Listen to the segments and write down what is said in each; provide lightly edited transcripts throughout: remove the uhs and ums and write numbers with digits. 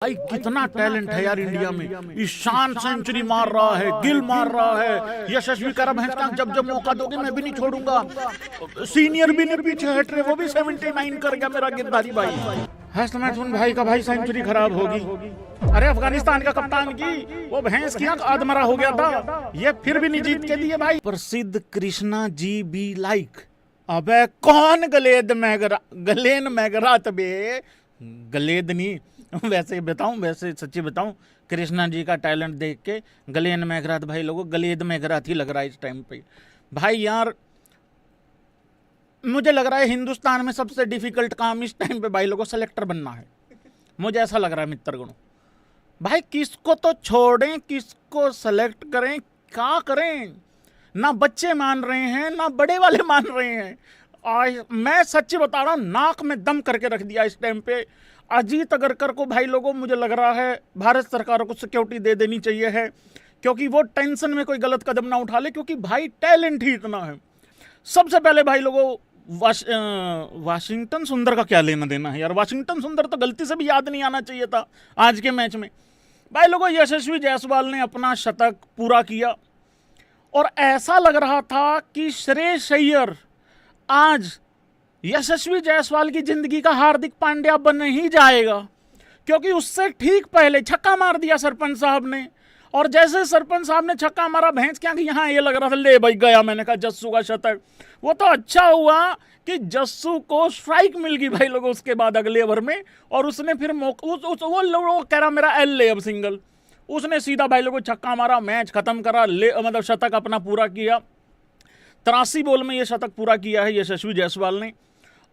भाई कितना टैलेंट है यार इंडिया में। ईशान सेंचुरी मार रहा है, गिल मार रहा है, यशस्वी कर रहा है। जब जब मौका दोगे मैं भी नहीं छोड़ूंगा। सीनियर भी नहीं पीछे हट रहे, वो भी 79 कर गया मेरा गिरधारी भाई। हैसलमैथुन भाई का भाई सेंचुरी खराब होगी। अरे अफगानिस्तान का कप्तान की वो भैंस की आंख आधमरा हो गया था, ये फिर भी नहीं जीत के दिए भाई। प्रसिद्ध कृष्णा जी बी लाइक। अबे कौन गलेन मैगरात बे, गलेद नहीं। वैसे बताऊं, वैसे सच्ची बताऊं, कृष्णा जी का टैलेंट देख के गलेन मैगरात भाई लोगों गलेद मैगरात ही लग रहा है इस टाइम पे भाई। यार मुझे लग रहा है हिंदुस्तान में सबसे डिफिकल्ट काम इस टाइम पे भाई लोगों सेलेक्टर बनना है, मुझे ऐसा लग रहा है मित्रगणों। भाई किसको तो छोड़ें, किसको सेलेक्ट करें, क्या करें? ना बच्चे मान रहे हैं, ना बड़े वाले मान रहे हैं। मैं सच्ची बता रहा हूँ, नाक में दम करके रख दिया इस टाइम पे। अजीत अगरकर को भाई लोगों मुझे लग रहा है भारत सरकार को सिक्योरिटी दे देनी चाहिए है, क्योंकि वो टेंशन में कोई गलत कदम ना उठा ले, क्योंकि भाई टैलेंट ही इतना है। सबसे पहले भाई लोगों वाशिंगटन सुंदर का क्या लेना देना है यार। वाशिंगटन सुंदर तो गलती से भी याद नहीं आना चाहिए था आज के मैच में भाई लोगों। यशस्वी जायसवाल ने अपना शतक पूरा किया और ऐसा लग रहा था कि श्रेयस अय्यर आज यशस्वी जायसवाल की जिंदगी का हार्दिक पांड्या बन ही जाएगा, क्योंकि उससे ठीक पहले छक्का मार दिया सरपंच साहब ने। और जैसे सरपंच साहब ने छक्का मारा, भैंस क्या कि यहाँ ये लग रहा था ले भाई गया, मैंने कहा जस्सू का शतक। वो तो अच्छा हुआ कि जस्सू को स्ट्राइक मिल गई भाई लोगों उसके बाद अगले ओवर में, और उसने फिर वो कह रहा मेरा एल ले अब सिंगल, उसने सीधा भाई लोगों छक्का मारा, मैच खत्म करा, मतलब शतक अपना पूरा किया। 83 बॉल में ये शतक पूरा किया है यशस्वी जायसवाल ने।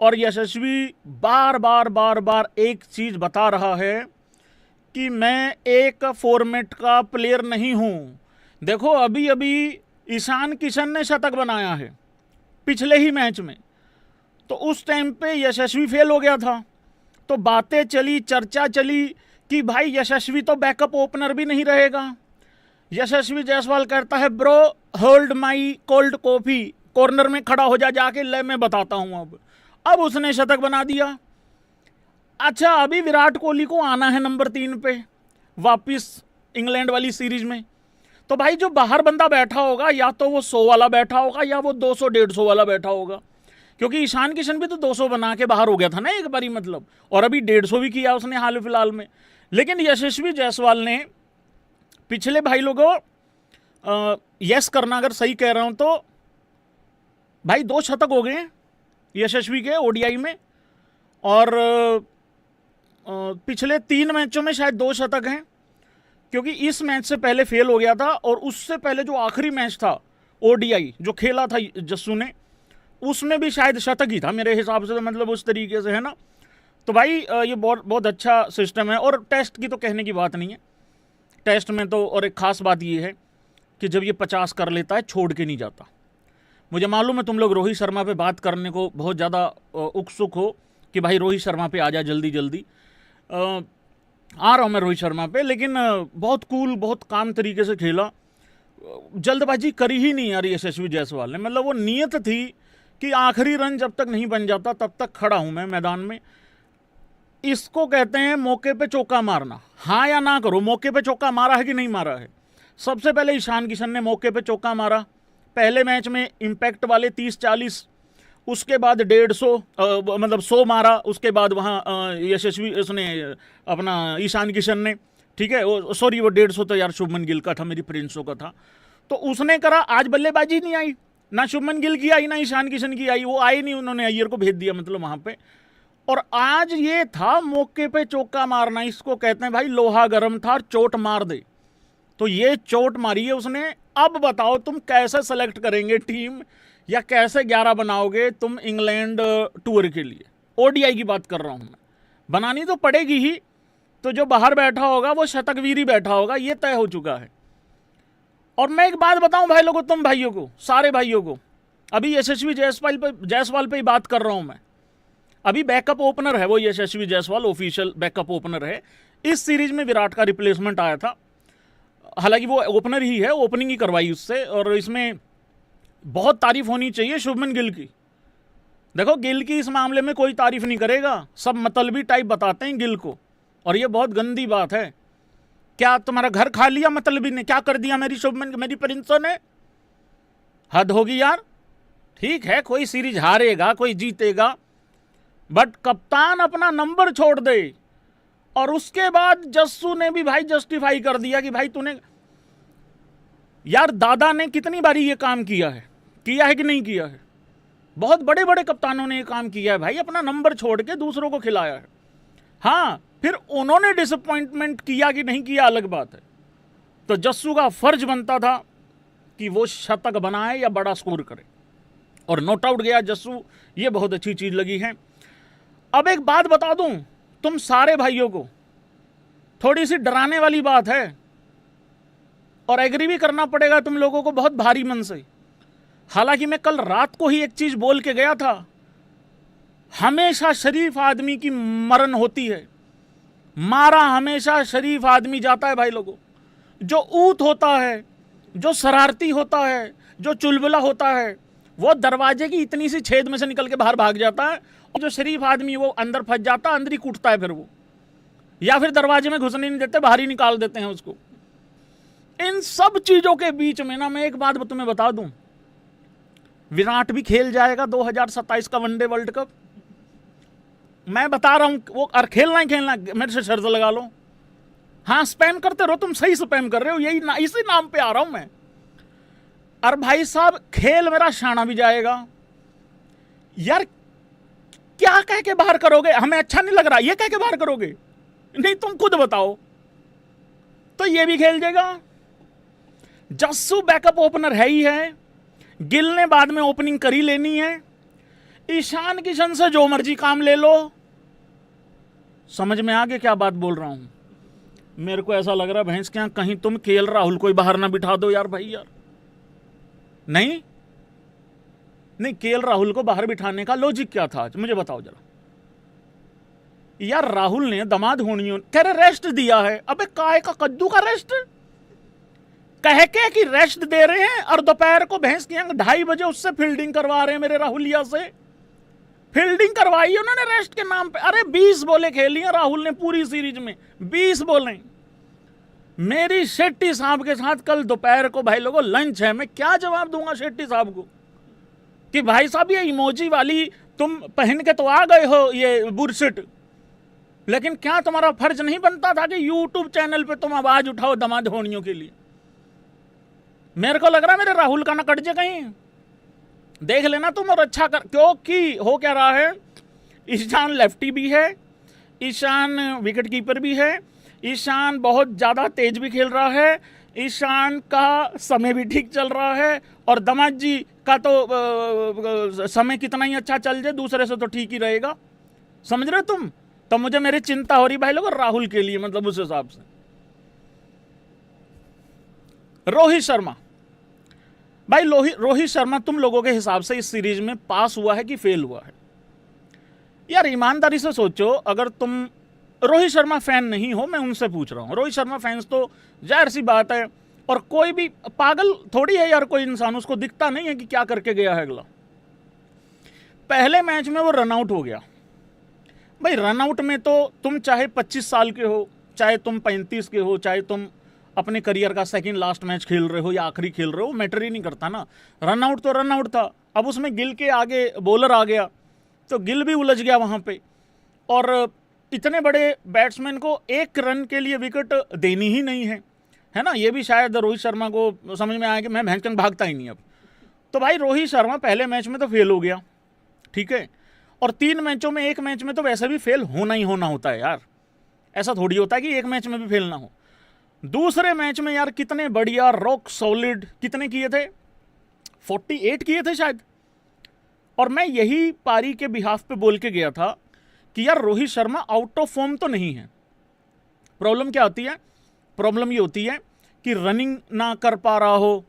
और यशस्वी बार बार एक चीज बता रहा है कि मैं एक फॉर्मेट का प्लेयर नहीं हूं। देखो अभी अभी ईशान किशन ने शतक बनाया है पिछले ही मैच में, तो उस टाइम पे यशस्वी फेल हो गया था, तो बातें चली, चर्चा चली कि भाई यशस्वी तो बैकअप ओपनर भी नहीं रहेगा। यशस्वी जायसवाल कहता है bro hold my cold coffee, corner में खड़ा हो जा जाके, ले मैं बताता हूं। अब उसने शतक बना दिया। अच्छा अभी विराट कोहली को आना है नंबर 3 पे वापिस इंग्लैंड वाली सीरीज में, तो भाई जो बाहर बंदा बैठा होगा या तो वो 100 वाला बैठा होगा या वो 200-150 वाला बैठा होगा, क्योंकि ईशान किशन भी तो 200 बना के बाहर हो गया था ना एक बारी मतलब, और अभी 150 भी किया उसने हाल फिलहाल में। लेकिन यशस्वी जायसवाल ने पिछले भाई लोगों यस करना अगर सही कह रहा हूं तो भाई 2 शतक हो गए यशस्वी के ओडीआई में, और पिछले 3 मैचों में शायद 2 शतक हैं, क्योंकि इस मैच से पहले फेल हो गया था, और उससे पहले जो आखिरी मैच था ओडीआई जो खेला था जस्सू ने, उसमें भी शायद शतक ही था मेरे हिसाब से, मतलब उस तरीके से है ना। तो भाई ये बहुत अच्छा सिस्टम है। और टेस्ट की तो कहने की बात नहीं है, टेस्ट में तो और एक ख़ास बात ये है कि जब ये 50 कर लेता है छोड़ के नहीं जाता। मुझे मालूम है तुम लोग रोहित शर्मा पे बात करने को बहुत ज़्यादा उत्सुक हो कि भाई रोहित शर्मा पे आ जा जल्दी जल्दी। आ रहा हूँ मैं रोहित शर्मा पे, लेकिन बहुत कूल, बहुत काम तरीके से खेला, जल्दबाजी करी ही नहीं यार यशस्वी जायसवाल ने। मतलब वो नीयत थी कि आखिरी रन जब तक नहीं बन जाता तब तक खड़ा हूँ मैं मैदान में। इसको कहते हैं मौके पे चौका मारना। हाँ या ना करो, मौके पे चौका मारा है कि नहीं मारा है। सबसे पहले ईशान किशन ने मौके पे चौका मारा पहले मैच में, इम्पैक्ट वाले 30-40, उसके बाद 150 मतलब 100 मारा, उसके बाद वहाँ यशस्वी उसने अपना ईशान किशन ने, ठीक है सॉरी वो 150 तो यार शुभमन गिल का था, मेरी प्रिंसों का था, तो उसने करा। आज बल्लेबाजी नहीं आई, ना शुभमन गिल की आई ना ईशान किशन की आई, वो आए नहीं, उन्होंने अय्यर को भेज दिया मतलब वहाँ पे। और आज ये था मौके पे चौका मारना, इसको कहते हैं भाई लोहा गर्म था चोट मार दे, तो ये चोट मारी है उसने। अब बताओ तुम कैसे सेलेक्ट करेंगे टीम, या कैसे 11 बनाओगे तुम इंग्लैंड टूर के लिए। ओडीआई की बात कर रहा हूं मैं, बनानी तो पड़ेगी ही, तो जो बाहर बैठा होगा वो शतकवीर ही बैठा होगा, ये तय हो चुका है। और मैं एक बात बताऊं भाई लोगों, तुम भाइयों को, सारे भाइयों को, अभी यशस्वी जायसवाल पे ही बात कर रहा हूं मैं। अभी बैकअप ओपनर है वो यशस्वी जायसवाल, ऑफिशियल बैकअप ओपनर है। इस सीरीज में विराट का रिप्लेसमेंट आया था, हालांकि वो ओपनर ही है, ओपनिंग ही करवाई उससे। और इसमें बहुत तारीफ होनी चाहिए शुभमन गिल की। देखो गिल की इस मामले में कोई तारीफ नहीं करेगा, सब मतलबी टाइप बताते हैं गिल को, और ये बहुत गंदी बात है। क्या तुम्हारा घर खा लिया मतलबी ने? क्या कर दिया मेरी शुभमन, मेरी प्रिंसों ने? हद होगी यार। ठीक है, कोई सीरीज हारेगा, कोई जीतेगा, बट कप्तान अपना नंबर छोड़ दे। और उसके बाद जस्सू ने भी भाई जस्टिफाई कर दिया कि भाई तूने, यार दादा ने कितनी बारी ये काम किया है कि नहीं किया है? बहुत बड़े बड़े कप्तानों ने ये काम किया है भाई, अपना नंबर छोड़ के दूसरों को खिलाया है। हाँ, फिर उन्होंने डिसअपॉइंटमेंट किया कि नहीं किया अलग बात है। तो जस्सू का फर्ज बनता था कि वो शतक बनाए या बड़ा स्कोर करे, और नॉट आउट गया जस्सू। ये बहुत अच्छी चीज लगी है। अब एक बात बता दूं तुम सारे भाइयों को, थोड़ी सी डराने वाली बात है और एग्री भी करना पड़ेगा तुम लोगों को बहुत भारी मन से। हालांकि मैं कल रात को ही एक चीज बोल के गया था, हमेशा शरीफ आदमी की मरण होती है, मारा हमेशा शरीफ आदमी जाता है भाई लोगों। जो ऊत होता है, जो शरारती होता है, जो चुलबुला होता है, वो दरवाजे की इतनी सी छेद में से निकल के बाहर भाग जाता है, और जो शरीफ आदमी वो अंदर फंस जाता है, अंदर ही कूटता है फिर वो, या फिर दरवाजे में घुसने नहीं देते, बाहर ही निकाल देते हैं उसको। इन सब चीजों के बीच में ना मैं एक बात तुम्हें बता दूं, विराट भी खेल जाएगा 2027 का वनडे वर्ल्ड कप। मैं बता रहा हूं वो, और खेलना ही खेलना, मेरे से शर्त लगा लो। हाँ, स्पैम करते रहो, तुम सही स्पैम कर रहे हो, यही इसी नाम पे आ रहा हूं मैं। और भाई साहब खेल मेरा शाना भी जाएगा। यार क्या कह के बाहर करोगे? हमें अच्छा नहीं लग रहा, ये कह के बाहर करोगे? नहीं, तुम खुद बताओ। तो ये भी खेल जाएगा। जस्सू बैकअप ओपनर है ही है, गिल ने बाद में ओपनिंग करी लेनी है, ईशान किशन से जो मर्जी काम ले लो। समझ में आ गया क्या बात बोल रहा हूं? मेरे को ऐसा लग रहा है भैंस क्या, कहीं तुम केएल राहुल को बाहर ना बिठा दो यार भाई यार। नहीं नहीं, केएल राहुल को बाहर बिठाने का लॉजिक क्या था आज मुझे बताओ जरा। यार राहुल ने दामाद होनियों कह रहे रेस्ट दिया है। अबे काय का कद्दू का रेस्ट कह के कि रेस्ट दे रहे हैं, और दोपहर को भैंस की 2:30 बजे उससे फील्डिंग करवा रहे हैं मेरे राहुलिया से। फील्डिंग करवाई उन्होंने रेस्ट के नाम पे। अरे 20 बॉलें खेली हैं राहुल ने पूरी सीरीज में, 20 बॉलें। मेरी शेट्टी साहब के साथ कल दोपहर को भाई लोगों लंच है, मैं क्या जवाब दूंगा शेट्टी साहब को कि भाई साहब ये इमोजी वाली तुम पहन के तो आ गए हो ये बुरशिट, लेकिन क्या तुम्हारा फर्ज नहीं बनता था कि यूट्यूब चैनल पे तुम आवाज उठाओ दामाद होनियों के लिए? मेरे को लग रहा है मेरे राहुल का ना कट जाए कहीं, देख लेना तुम और अच्छा कर। क्योंकि हो क्या रहा है, ईशान लेफ्टी भी है, ईशान विकेट कीपर भी है, ईशान बहुत ज़्यादा तेज भी खेल रहा है, ईशान का समय भी ठीक चल रहा है, और दामाद जी का तो समय कितना ही अच्छा चल जाए दूसरे से तो ठीक ही रहेगा। समझ रहे तुम? तो मुझे मेरी चिंता हो रही भाई लोग राहुल के लिए, मतलब उस हिसाब से। रोहित शर्मा भाई, रोहित शर्मा तुम लोगों के हिसाब से इस सीरीज में पास हुआ है कि फेल हुआ है? यार ईमानदारी से सोचो, अगर तुम रोहित शर्मा फैन नहीं हो, मैं उनसे पूछ रहा हूं। रोहित शर्मा फैंस तो जाहिर सी बात है, और कोई भी पागल थोड़ी है यार, कोई इंसान उसको दिखता नहीं है कि क्या करके गया है अगला। पहले मैच में वो रनआउट हो गया। भाई रनआउट में तो तुम चाहे 25 साल के हो, चाहे तुम 35 के हो, चाहे तुम अपने करियर का सेकंड लास्ट मैच खेल रहे हो या आखिरी खेल रहे हो, मैटर ही नहीं करता ना। रनआउट तो रनआउट था। अब उसमें गिल के आगे बॉलर आ गया तो गिल भी उलझ गया वहां पे, और इतने बड़े बैट्समैन को 1 रन के लिए विकेट देनी ही नहीं है ना। ये भी शायद रोहित शर्मा को समझ में आया कि मैं भैंस भागता ही नहीं अब। तो भाई रोहित शर्मा पहले मैच में तो फेल हो गया, ठीक है, और 3 मैचों में 1 मैच में तो वैसे भी फेल होना ही होना होता है यार। ऐसा थोड़ी होता है कि 1 मैच में भी फेल ना हो। दूसरे मैच में यार कितने बढ़िया रॉक सॉलिड, कितने किए थे, 48 किए थे शायद। और मैं यही पारी के बिहाफ पे बोल के गया था कि यार Rohit Sharma out of form तो नहीं है। प्रॉब्लम क्या होती है? प्रॉब्लम ये होती है कि रनिंग ना कर पा रहा हो,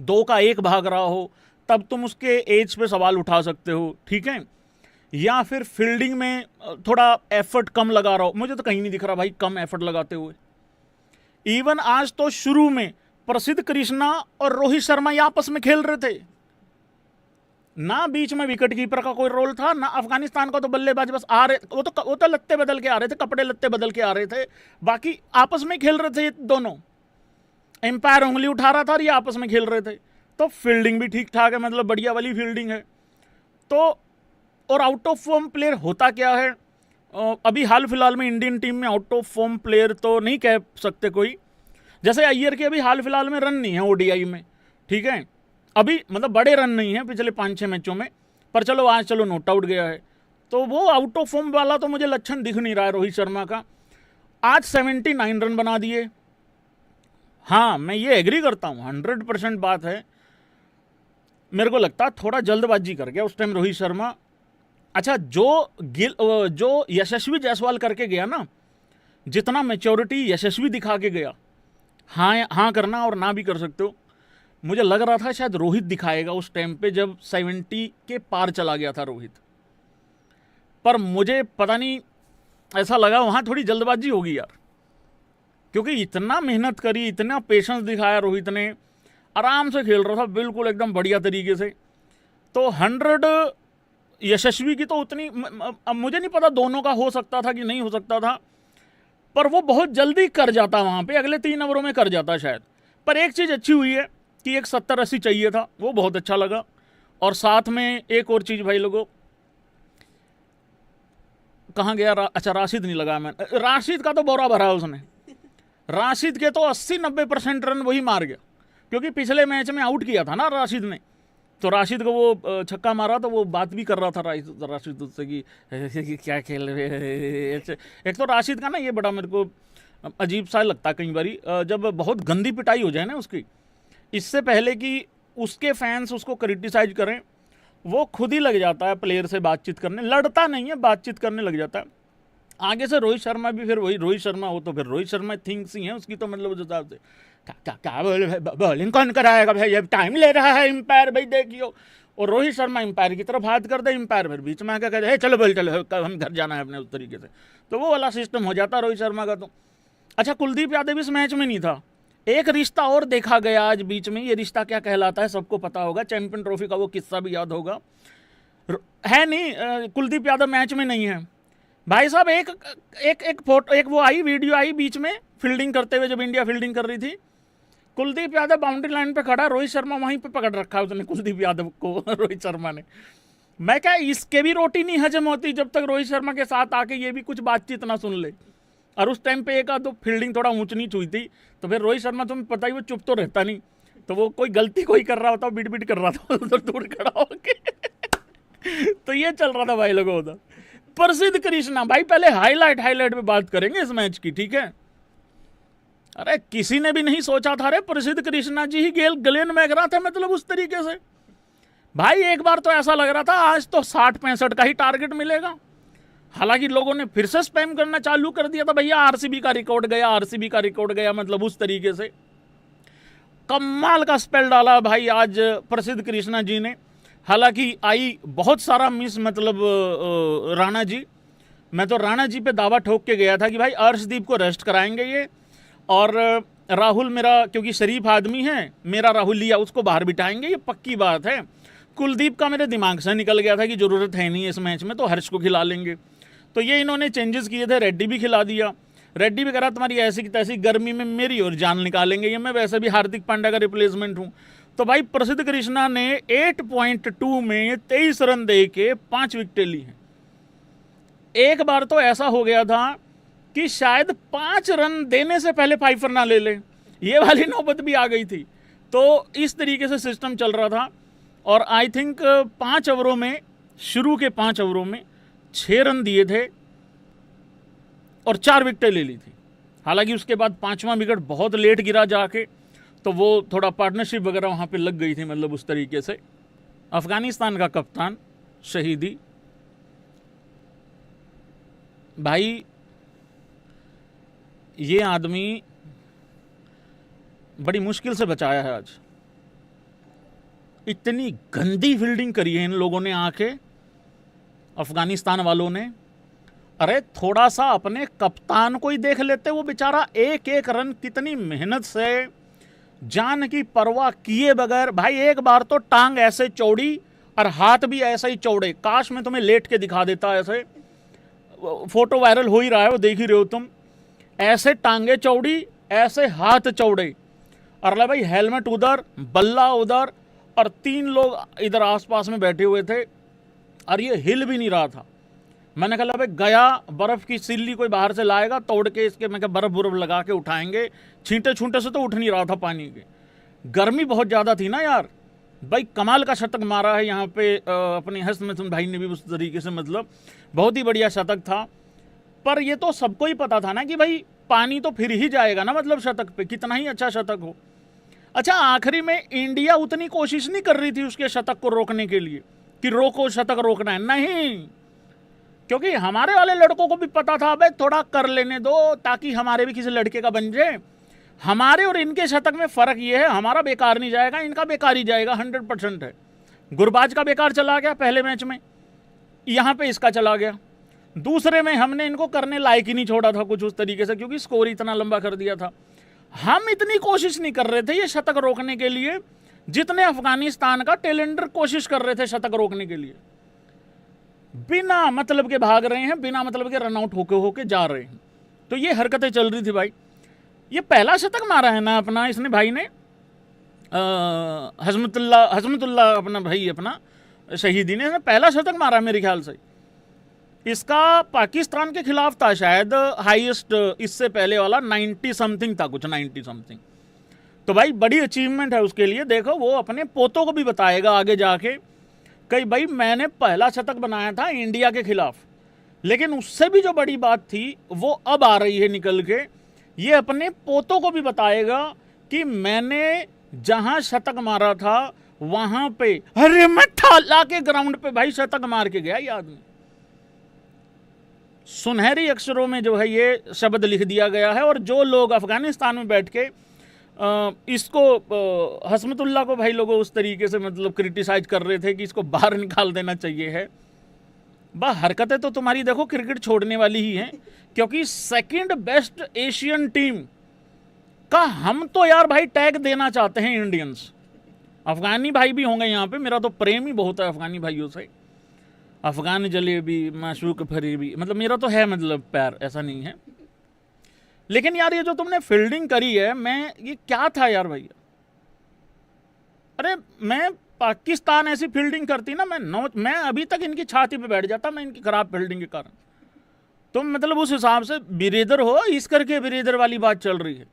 2 का 1 भाग रहा हो, तब तुम उसके एज पे सवाल उठा सकते हो, ठीक है। या फिर फील्डिंग में थोड़ा एफर्ट कम लगा रहा हो। मुझे तो कहीं नहीं दिख रहा भाई कम एफर्ट लगाते हुए। इवन आज तो शुरू में प्रसिद्ध कृष्णा और रोहित शर्मा ये आपस में खेल रहे थे, ना बीच में विकेट कीपर का कोई रोल था, ना अफगानिस्तान का तो बल्लेबाज बस आ रहे, वो तो लत्ते बदल के आ रहे थे, कपड़े लत्ते बदल के आ रहे थे, बाकी आपस में खेल रहे थे ये दोनों। एम्पायर उंगली उठा रहा था और ये आपस में खेल रहे थे। तो फील्डिंग भी ठीक ठाक है, मतलब बढ़िया वाली फील्डिंग है। तो और आउट ऑफ फॉर्म प्लेयर होता क्या है, अभी हाल फिलहाल में इंडियन टीम में आउट ऑफ फॉर्म प्लेयर तो नहीं कह सकते कोई, जैसे अय्यर के अभी हाल फिलहाल में रन नहीं है ओडीआई में, ठीक है, अभी मतलब बड़े रन नहीं है पिछले 5-6 मैचों में, पर चलो आज चलो नोट आउट गया है, तो वो आउट ऑफ फॉर्म वाला तो मुझे लक्षण दिख नहीं रहा है रोहित शर्मा का। आज 79 रन बना दिए, हाँ मैं ये एग्री करता हूँ, 100% बात है। मेरे को लगता थोड़ा जल्दबाजी कर गया उस टाइम रोहित शर्मा। अच्छा, जो यशस्वी जायसवाल करके गया ना, जितना मैच्योरिटी यशस्वी दिखा के गया, हाँ करना और ना भी कर सकते हो, मुझे लग रहा था शायद रोहित दिखाएगा उस टाइम पे जब 70 के पार चला गया था रोहित, पर मुझे पता नहीं ऐसा लगा वहाँ थोड़ी जल्दबाजी होगी यार, क्योंकि इतना मेहनत करी, इतना पेशेंस दिखाया रोहित ने, आराम से खेल रहा था बिल्कुल एकदम बढ़िया तरीके से। तो 100 यशस्वी की तो उतनी, अब मुझे नहीं पता दोनों का हो सकता था कि नहीं हो सकता था, पर वो बहुत जल्दी कर जाता वहाँ पे, अगले 3 ओवरों में कर जाता शायद। पर एक चीज़ अच्छी हुई है कि एक 70-80 चाहिए था, वो बहुत अच्छा लगा। और साथ में एक और चीज़ भाई लोगों, कहाँ गया अच्छा राशिद नहीं लगा मैं, राशिद का तो बोरा भरा उसने, राशिद के तो 80-90% रन वही मार गया, क्योंकि पिछले मैच में आउट किया था ना राशिद ने, तो राशिद को वो छक्का मारा तो वो बात भी कर रहा था राशिद उससे कि क्या खेल रहे। एक तो राशिद का ना ये बड़ा मेरे को अजीब सा लगता है कई बारी, जब बहुत गंदी पिटाई हो जाए ना उसकी, इससे पहले कि उसके फैंस उसको क्रिटिसाइज करें, वो खुद ही लग जाता है प्लेयर से बातचीत करने, लड़ता नहीं है, बातचीत करने लग जाता है। आगे से रोहित शर्मा भी फिर वही रोहित शर्मा हो, तो फिर रोहित शर्मा थिंग्स ही है उसकी, तो मतलब उस हिसाब से क्या बॉलिंग कौन कराएगा भाई, अब टाइम ले रहा है एम्पायर भाई देखियो, और रोहित शर्मा एम्पायर की तरफ हाथ कर दे, एम्पायर फिर बीच में आकर कहते हैं चलो बोल चलो हम घर जाना है अपने, उस तरीके से, तो वो वाला सिस्टम हो जाता रोहित शर्मा का। तो अच्छा, कुलदीप यादव इस मैच में नहीं था, एक रिश्ता और देखा गया आज बीच में, ये रिश्ता क्या कहलाता है सबको पता होगा, चैंपियन ट्रॉफी का वो किस्सा भी याद होगा, है नहीं कुलदीप यादव मैच में नहीं है भाई साहब। एक फोटो, एक वो आई वीडियो आई बीच में फील्डिंग करते हुए, जब इंडिया फील्डिंग कर रही थी, कुलदीप यादव बाउंड्री लाइन पे खड़ा, रोहित शर्मा वहीं पे पकड़ रखा है उसने कुलदीप यादव को रोहित शर्मा ने। मैं क्या, इसके भी रोटी नहीं हजम होती जब तक रोहित शर्मा के साथ आके ये भी कुछ बातचीत ना सुन ले। और उस टाइम पे एक आध फील्डिंग थोड़ा ऊंच नीच हुई थी, तो फिर रोहित शर्मा तुम्हें पता ही वो चुप तो रहता नहीं, तो वो कोई गलती कोई कर रहा होता, बिट बिट कर रहा था उधर दूर खड़ा होके तो ये चल रहा था भाई लोगों उधर। प्रसिद्ध कृष्णा भाई, पहले हाईलाइट पे बात करेंगे इस मैच की, ठीक है। अरे किसी ने भी नहीं सोचा था रे प्रसिद्ध कृष्णा जी ही गलेन में रहा था, मतलब उस तरीके से भाई। एक बार तो ऐसा लग रहा था आज तो 60-65 का ही टारगेट मिलेगा, हालांकि लोगों ने फिर से स्पैम करना चालू कर दिया था, भैया आरसीबी का रिकॉर्ड गया, आरसीबी का रिकॉर्ड गया, मतलब उस तरीके से कमाल का स्पेल डाला भाई आज प्रसिद्ध कृष्णा जी ने। हालांकि आई बहुत सारा मिस, मतलब राणा जी, मैं तो राणा जी पे दावा ठोक के गया था कि भाई अर्शदीप को रेस्ट कराएंगे ये, और राहुल मेरा क्योंकि शरीफ आदमी है, मेरा राहुल लिया उसको बाहर बिठाएंगे, ये पक्की बात है। कुलदीप का मेरे दिमाग से निकल गया था कि ज़रूरत है नहीं इस मैच में, तो हर्ष को खिला लेंगे, तो ये इन्होंने चेंजेस किए थे, रेड्डी भी खिला दिया। रेड्डी भी कह रहा तुम्हारी ऐसी की तैसी गर्मी में मेरी और जान निकालेंगे ये, मैं वैसे भी हार्दिक पांड्या का रिप्लेसमेंट हूँ। तो भाई प्रसिद्ध कृष्णा ने 8.2 में 23 रन दे के 5 विकेटें ली हैं। एक बार तो ऐसा हो गया था कि शायद 5 रन देने से पहले फाइफर ना ले ले, ये वाली नौबत भी आ गई थी। तो इस तरीके से सिस्टम चल रहा था, और आई थिंक 5 ओवरों में, शुरू के 5 ओवरों में 6 रन दिए थे और 4 विकेटें ले ली थी। हालांकि उसके बाद 5वां विकेट बहुत लेट गिरा जाके, तो वो थोड़ा पार्टनरशिप वगैरह वहाँ पे लग गई थी, मतलब उस तरीके से। अफगानिस्तान का कप्तान शहीदी भाई, ये आदमी बड़ी मुश्किल से बचाया है आज। इतनी गंदी फील्डिंग करी है इन लोगों ने आके, अफगानिस्तान वालों ने। अरे थोड़ा सा अपने कप्तान को ही देख लेते, वो बेचारा एक एक रन कितनी मेहनत से, जान की परवाह किए बगैर, भाई एक बार तो टांग ऐसे चौड़ी और हाथ भी ऐसा ही चौड़े, काश मैं तुम्हें लेट के दिखा देता, ऐसे फोटो वायरल हो ही रहा है, वो देख ही रहे हो तुम, ऐसे टांगे चौड़ी, ऐसे हाथ चौड़े, और ला भाई हेलमेट उधर, बल्ला उधर, और 3 लोग इधर आसपास में बैठे हुए थे, और ये हिल भी नहीं रहा था। मैंने कहा भाई गया, बर्फ़ की सिल्ली कोई बाहर से लाएगा तोड़ के इसके, मैं बर्फ़ बुर्फ लगा के उठाएंगे, छींटे छूंटे से तो उठ नहीं रहा था पानी के, गर्मी बहुत ज़्यादा थी ना यार। भाई कमाल का शतक मारा है यहाँ पे अपने हसनत भाई ने भी उस तरीके से, मतलब बहुत ही बढ़िया शतक था। पर ये तो सबको ही पता था ना कि भाई पानी तो फिर ही जाएगा ना, मतलब शतक पे कितना ही अच्छा शतक हो। अच्छा, आखिरी में इंडिया उतनी कोशिश नहीं कर रही थी उसके शतक को रोकने के लिए कि रोको शतक रोकना है, नहीं, क्योंकि हमारे वाले लड़कों को भी पता था भाई थोड़ा कर लेने दो ताकि हमारे भी किसी लड़के का बन जाए। हमारे और इनके शतक में फ़र्क ये है, हमारा बेकार नहीं जाएगा, इनका बेकार ही जाएगा, 100% है। गुरबाज का बेकार चला गया पहले मैच में, यहाँ पे इसका चला गया, दूसरे में हमने इनको करने लायक ही नहीं छोड़ा था कुछ उस तरीके से, क्योंकि स्कोर इतना लंबा कर दिया था। हम इतनी कोशिश नहीं कर रहे थे ये शतक रोकने के लिए जितने अफगानिस्तान का टेलेंडर कोशिश कर रहे थे शतक रोकने के लिए। बिना मतलब के भाग रहे हैं, बिना मतलब के रन आउट होके जा रहे हैं, तो ये हरकतें चल रही थी भाई। ये पहला शतक मारा है ना अपना इसने भाई ने, हजमतुल्लाह अपना भाई, अपना शहीदी ने पहला शतक मारा मेरे ख्याल से। इसका पाकिस्तान के खिलाफ था शायद हाईएस्ट, इससे पहले वाला 90 समथिंग था, कुछ 90 समथिंग। तो भाई बड़ी अचीवमेंट है उसके लिए। देखो वो अपने पोतों को भी बताएगा आगे जाके कि भाई मैंने पहला शतक बनाया था इंडिया के खिलाफ। लेकिन उससे भी जो बड़ी बात थी वो अब आ रही है निकल के, ये अपने पोतों को भी बताएगा कि मैंने जहां शतक मारा था वहां पे, अरे मैं ठाला के ग्राउंड पे भाई शतक मार के गया ये आदमी। सुनहरी अक्षरों में जो है ये शब्द लिख दिया गया है। और जो लोग अफगानिस्तान में बैठ के इसको हसमतुल्लाह को भाई लोगों उस तरीके से मतलब क्रिटिसाइज कर रहे थे कि इसको बाहर निकाल देना चाहिए है, बस हरकतें तो तुम्हारी देखो क्रिकेट छोड़ने वाली ही हैं, क्योंकि सेकंड बेस्ट एशियन टीम का हम तो यार भाई टैग देना चाहते हैं इंडियंस। अफगानी भाई भी होंगे यहाँ पे, मेरा तो प्रेम ही बहुत है अफगानी भाइयों से, अफगान जलेबी माशूक फरीबी, मतलब मेरा तो है मतलब प्यार, ऐसा नहीं है। लेकिन यार ये जो तुमने फील्डिंग करी है, मैं ये क्या था यार भैया, अरे मैं पाकिस्तान ऐसी फील्डिंग करती ना, मैं अभी तक इनकी छाती पे बैठ जाता मैं इनकी खराब फील्डिंग के कारण। तुम मतलब उस हिसाब से बिरेदर हो, इस करके बिरेदर वाली बात चल रही है।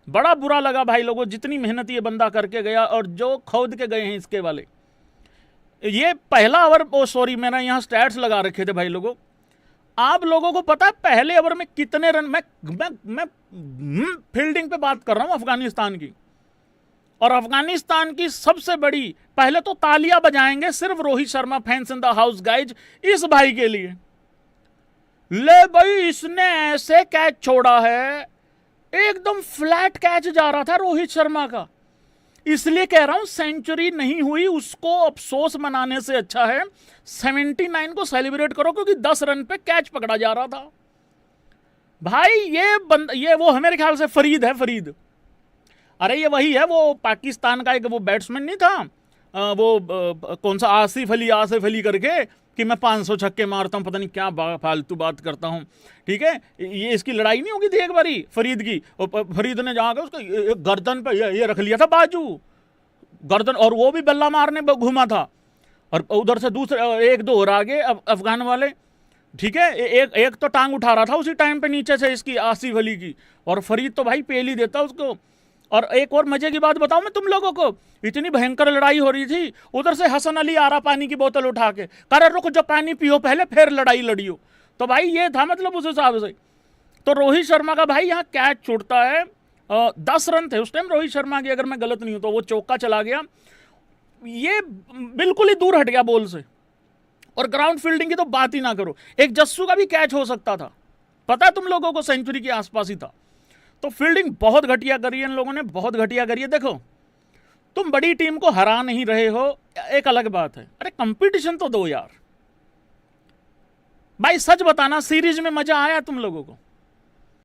बड़ा बुरा लगा भाई लोगों, जितनी मेहनत ये बंदा करके गया और जो खोद के गए हैं इसके वाले। ये पहला ओवर, ओ सॉरी मैंने यहाँ स्टैट्स लगा रखे थे भाई लोगों, आप लोगों को पता है पहले ओवर में कितने रन, मैं फील्डिंग पे बात कर रहा हूं अफगानिस्तान की। और अफगानिस्तान की सबसे बड़ी, पहले तो तालियां बजाएंगे सिर्फ Rohit Sharma fans in the house guys इस भाई के लिए। ले भाई इसने ऐसे कैच छोड़ा है, एकदम फ्लैट कैच जा रहा था रोहित शर्मा का। इसलिए कह रहा हूं सेंचुरी नहीं हुई उसको अफसोस मनाने से अच्छा है 79 को सेलिब्रेट करो, क्योंकि 10 रन पे कैच पकड़ा जा रहा था भाई। ये वो है मेरे ख्याल से फरीद है, फरीद, अरे ये वही है, वो पाकिस्तान का एक वो बैट्समैन नहीं था, वो कौन सा आसिफ अली करके, कि मैं 500 छक्के मारता हूं, पता नहीं क्या फालतू बात करता हूं, ठीक है। ये इसकी लड़ाई नहीं होगी थी एक बारी फरीद की, फरीद ने जाकर उसको गर्दन पे ये रख लिया था बाजू गर्दन, और वो भी बल्ला मारने घूमा था, और उधर से दूसरे 1-2 और आगे अफगान वाले, ठीक है। एक तो टांग उठा रहा था उसी टाइम पे नीचे से इसकी आसिफ अली की, और फरीद तो भाई पेल ही देता उसको। और एक और मजे की बात बताऊं मैं तुम लोगों को, इतनी भयंकर लड़ाई हो रही थी, उधर से हसन अली आ रहा पानी की बोतल उठा के, करे रुक जो पानी पियो पहले फिर लड़ाई लड़ियो। तो भाई ये था मतलब उस हिसाब से। तो रोहित शर्मा का भाई यहाँ कैच छूटता है, 10 रन थे उस टाइम रोहित शर्मा की, अगर मैं गलत नहीं हूं तो वो चौका चला गया, ये बिल्कुल ही दूर हट गया बॉल से। और ग्राउंड फील्डिंग की तो बात ही ना करो, एक जस्सू का भी कैच हो सकता था, पता है तुम लोगों को, सेंचुरी के आसपास ही था। तो फील्डिंग बहुत घटिया करी है इन लोगों ने, बहुत घटिया करी है। देखो तुम बड़ी टीम को हरा नहीं रहे हो एक अलग बात है, अरे कंपटीशन तो दो यार। भाई सच बताना, सीरीज में मजा आया तुम लोगों को?